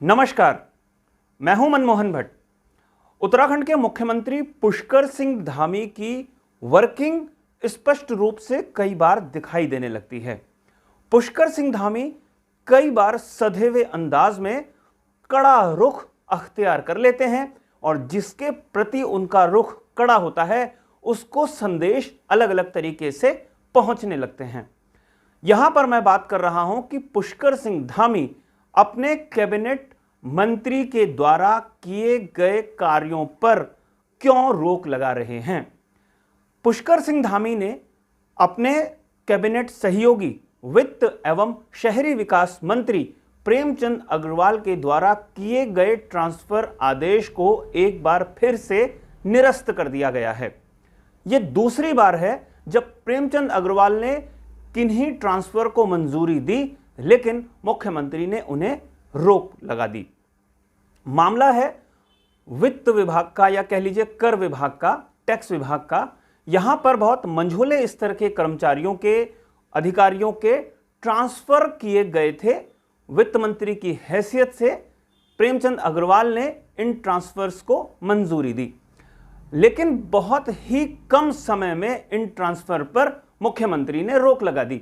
नमस्कार, मैं हूं मनमोहन भट्ट। उत्तराखंड के मुख्यमंत्री पुष्कर सिंह धामी की वर्किंग स्पष्ट रूप से कई बार दिखाई देने लगती है। पुष्कर सिंह धामी कई बार सधे हुए अंदाज में कड़ा रुख अख्तियार कर लेते हैं और जिसके प्रति उनका रुख कड़ा होता है उसको संदेश अलग अलग तरीके से पहुंचने लगते हैं। यहां पर मैं बात कर रहा हूं कि पुष्कर सिंह धामी अपने कैबिनेट मंत्री के द्वारा किए गए कार्यों पर क्यों रोक लगा रहे हैं। पुष्कर सिंह धामी ने अपने कैबिनेट सहयोगी वित्त एवं शहरी विकास मंत्री प्रेमचंद अग्रवाल के द्वारा किए गए ट्रांसफर आदेश को एक बार फिर से निरस्त कर दिया गया है। यह दूसरी बार है जब प्रेमचंद अग्रवाल ने किन्हीं ट्रांसफर को मंजूरी दी, लेकिन मुख्यमंत्री ने उन्हें रोक लगा दी। मामला है वित्त विभाग का या कह लीजिए कर विभाग का, टैक्स विभाग का। यहां पर बहुत मंझोले स्तर के कर्मचारियों के, अधिकारियों के ट्रांसफर किए गए थे। वित्त मंत्री की हैसियत से प्रेमचंद अग्रवाल ने इन ट्रांसफर्स को मंजूरी दी, लेकिन बहुत ही कम समय में इन ट्रांसफर पर मुख्यमंत्री ने रोक लगा दी।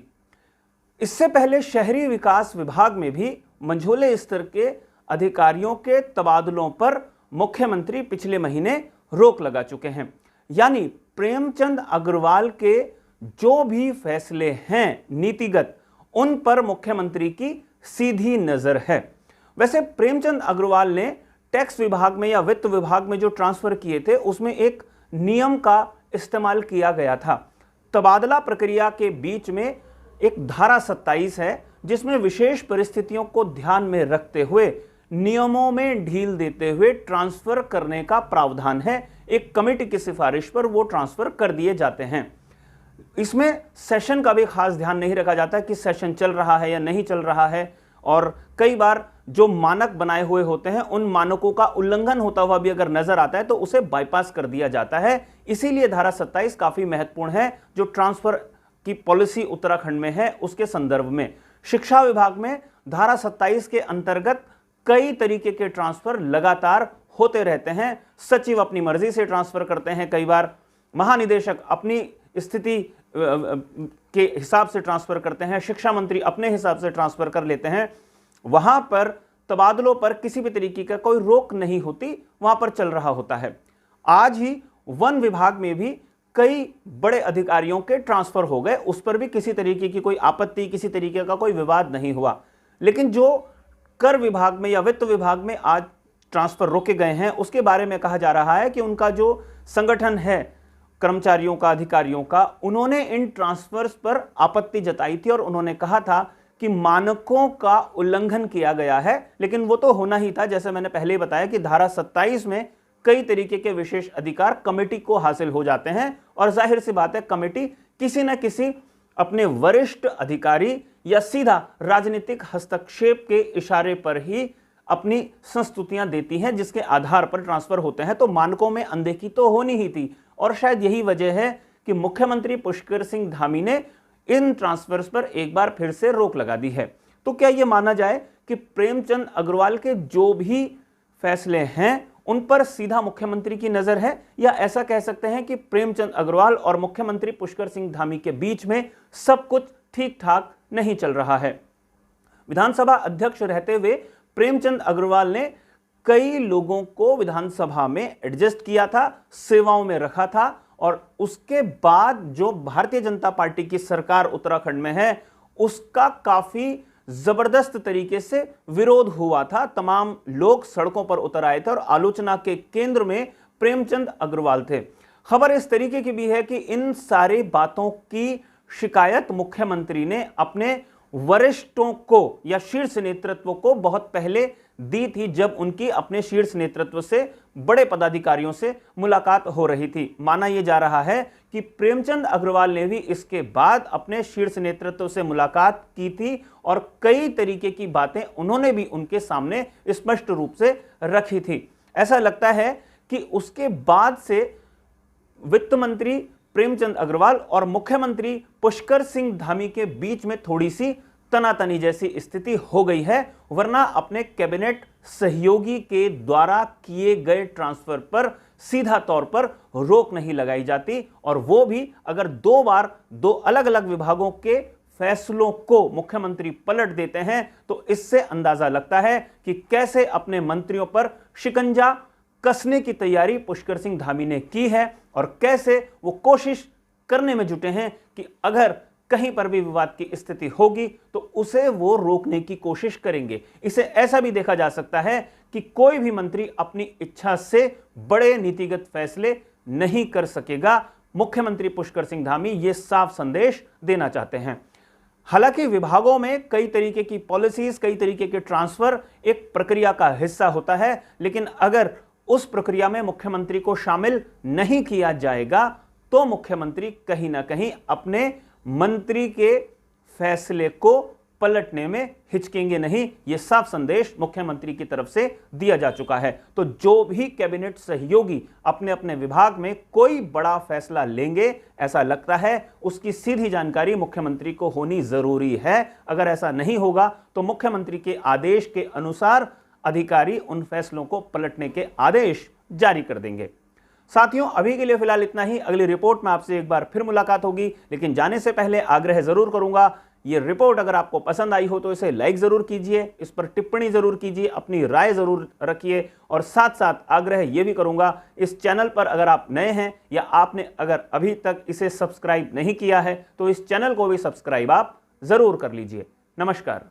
इससे पहले शहरी विकास विभाग में भी मंझोले स्तर के अधिकारियों के तबादलों पर मुख्यमंत्री पिछले महीने रोक लगा चुके हैं। यानी प्रेमचंद अग्रवाल के जो भी फैसले हैं नीतिगत, उन पर मुख्यमंत्री की सीधी नजर है। वैसे प्रेमचंद अग्रवाल ने टैक्स विभाग में या वित्त विभाग में जो ट्रांसफर किए थे उसमें एक नियम का इस्तेमाल किया गया था। तबादला प्रक्रिया के बीच में एक धारा 27 है जिसमें विशेष परिस्थितियों को ध्यान में रखते हुए नियमों में ढील देते हुए ट्रांसफर करने का प्रावधान है। एक कमेटी की सिफारिश पर वो ट्रांसफर कर दिए जाते हैं। इसमें सेशन का भी खास ध्यान नहीं रखा जाता कि सेशन चल रहा है या नहीं चल रहा है, और कई बार जो मानक बनाए हुए होते हैं उन मानकों का उल्लंघन होता हुआ भी अगर नजर आता है तो उसे बाईपास कर दिया जाता है। इसीलिए धारा 27 काफी महत्वपूर्ण है जो ट्रांसफर की पॉलिसी उत्तराखंड में है उसके संदर्भ में। शिक्षा विभाग में धारा 27 के अंतर्गत कई तरीके के ट्रांसफर लगातार होते रहते हैं। सचिव अपनी मर्जी से ट्रांसफर करते हैं, कई बार महानिदेशक अपनी स्थिति के हिसाब से ट्रांसफर करते हैं, शिक्षा मंत्री अपने हिसाब से ट्रांसफर कर लेते हैं। वहां पर तबादलों पर किसी भी तरीके का कोई रोक नहीं होती, वहां पर चल रहा होता है। आज ही वन विभाग में भी कई बड़े अधिकारियों के ट्रांसफर हो गए, उस पर भी किसी तरीके की कोई आपत्ति, किसी तरीके का कोई विवाद नहीं हुआ। लेकिन जो कर विभाग में या वित्त विभाग में आज ट्रांसफर रोके गए हैं उसके बारे में कहा जा रहा है कि उनका जो संगठन है कर्मचारियों का, अधिकारियों का, उन्होंने इन ट्रांसफर्स पर आपत्ति जताई थी और उन्होंने कहा था कि मानकों का उल्लंघन किया गया है। लेकिन वो तो होना ही था, जैसे मैंने पहले ही बताया कि धारा 27 में कई तरीके के विशेष अधिकार कमेटी को हासिल हो जाते हैं और जाहिर सी बात है कमेटी किसी न किसी अपने वरिष्ठ अधिकारी या सीधा राजनीतिक हस्तक्षेप के इशारे पर ही अपनी संस्तुतियां देती हैं जिसके आधार पर ट्रांसफर होते हैं। तो मानकों में अनदेखी तो होनी ही थी और शायद यही वजह है कि मुख्यमंत्री पुष्कर सिंह धामी ने इन ट्रांसफर्स पर एक बार फिर से रोक लगा दी है। तो क्या यह माना जाए कि प्रेमचंद अग्रवाल के जो भी फैसले हैं उन पर सीधा मुख्यमंत्री की नजर है, या ऐसा कह सकते हैं कि प्रेमचंद अग्रवाल और मुख्यमंत्री पुष्कर सिंह धामी के बीच में सब कुछ ठीक ठाक नहीं चल रहा है। विधानसभा अध्यक्ष रहते हुए प्रेमचंद अग्रवाल ने कई लोगों को विधानसभा में एडजस्ट किया था, सेवाओं में रखा था, और उसके बाद जो भारतीय जनता पार्टी की सरकार उत्तराखंड में है उसका काफी जबरदस्त तरीके से विरोध हुआ था। तमाम लोग सड़कों पर उतर आए थे और आलोचना के केंद्र में प्रेमचंद अग्रवाल थे। खबर इस तरीके की भी है कि इन सारी बातों की शिकायत मुख्यमंत्री ने अपने वरिष्ठों को या शीर्ष नेतृत्व को बहुत पहले दी थी, जब उनकी अपने शीर्ष नेतृत्व से, बड़े पदाधिकारियों से मुलाकात हो रही थी। माना यह जा रहा है कि प्रेमचंद अग्रवाल ने भी इसके बाद अपने शीर्ष नेतृत्व से मुलाकात की थी और कई तरीके की बातें उन्होंने भी उनके सामने स्पष्ट रूप से रखी थी। ऐसा लगता है कि उसके बाद से वित्त मंत्री प्रेमचंद अग्रवाल और मुख्यमंत्री पुष्कर सिंह धामी के बीच में थोड़ी सी तनातनी जैसी स्थिति हो गई है, वरना अपने कैबिनेट सहयोगी के द्वारा किए गए ट्रांसफर पर सीधा तौर पर रोक नहीं लगाई जाती, और वो भी अगर 2 बार 2 अलग अलग विभागों के फैसलों को मुख्यमंत्री पलट देते हैं तो इससे अंदाजा लगता है कि कैसे अपने मंत्रियों पर शिकंजा कसने की तैयारी पुष्कर सिंह धामी ने की है, और कैसे वो कोशिश करने में जुटे हैं कि अगर कहीं पर भी विवाद की स्थिति होगी तो उसे वो रोकने की कोशिश करेंगे। इसे ऐसा भी देखा जा सकता है कि कोई भी मंत्री अपनी इच्छा से बड़े नीतिगत फैसले नहीं कर सकेगा। मुख्यमंत्री पुष्कर सिंह धामी ये साफ संदेश देना चाहते हैं। हालांकि विभागों में कई तरीके की पॉलिसीज, कई तरीके के ट्रांसफर एक प्रक्रिया का हिस्सा होता है, लेकिन अगर उस प्रक्रिया में मुख्यमंत्री को शामिल नहीं किया जाएगा तो मुख्यमंत्री कहीं ना कहीं अपने मंत्री के फैसले को पलटने में हिचकेंगे नहीं। यह साफ संदेश मुख्यमंत्री की तरफ से दिया जा चुका है। तो जो भी कैबिनेट सहयोगी अपने अपने विभाग में कोई बड़ा फैसला लेंगे, ऐसा लगता है उसकी सीधी जानकारी मुख्यमंत्री को होनी जरूरी है। अगर ऐसा नहीं होगा तो मुख्यमंत्री के आदेश के अनुसार अधिकारी उन फैसलों को पलटने के आदेश जारी कर देंगे। साथियों, अभी के लिए फिलहाल इतना ही। अगली रिपोर्ट में आपसे एक बार फिर मुलाकात होगी, लेकिन जाने से पहले आग्रह जरूर करूंगा, ये रिपोर्ट अगर आपको पसंद आई हो तो इसे लाइक जरूर कीजिए, इस पर टिप्पणी जरूर कीजिए, अपनी राय जरूर रखिए, और साथ साथ आग्रह यह भी करूंगा, इस चैनल पर अगर आप नए हैं या आपने अगर अभी तक इसे सब्सक्राइब नहीं किया है तो इस चैनल को भी सब्सक्राइब आप जरूर कर लीजिए। नमस्कार।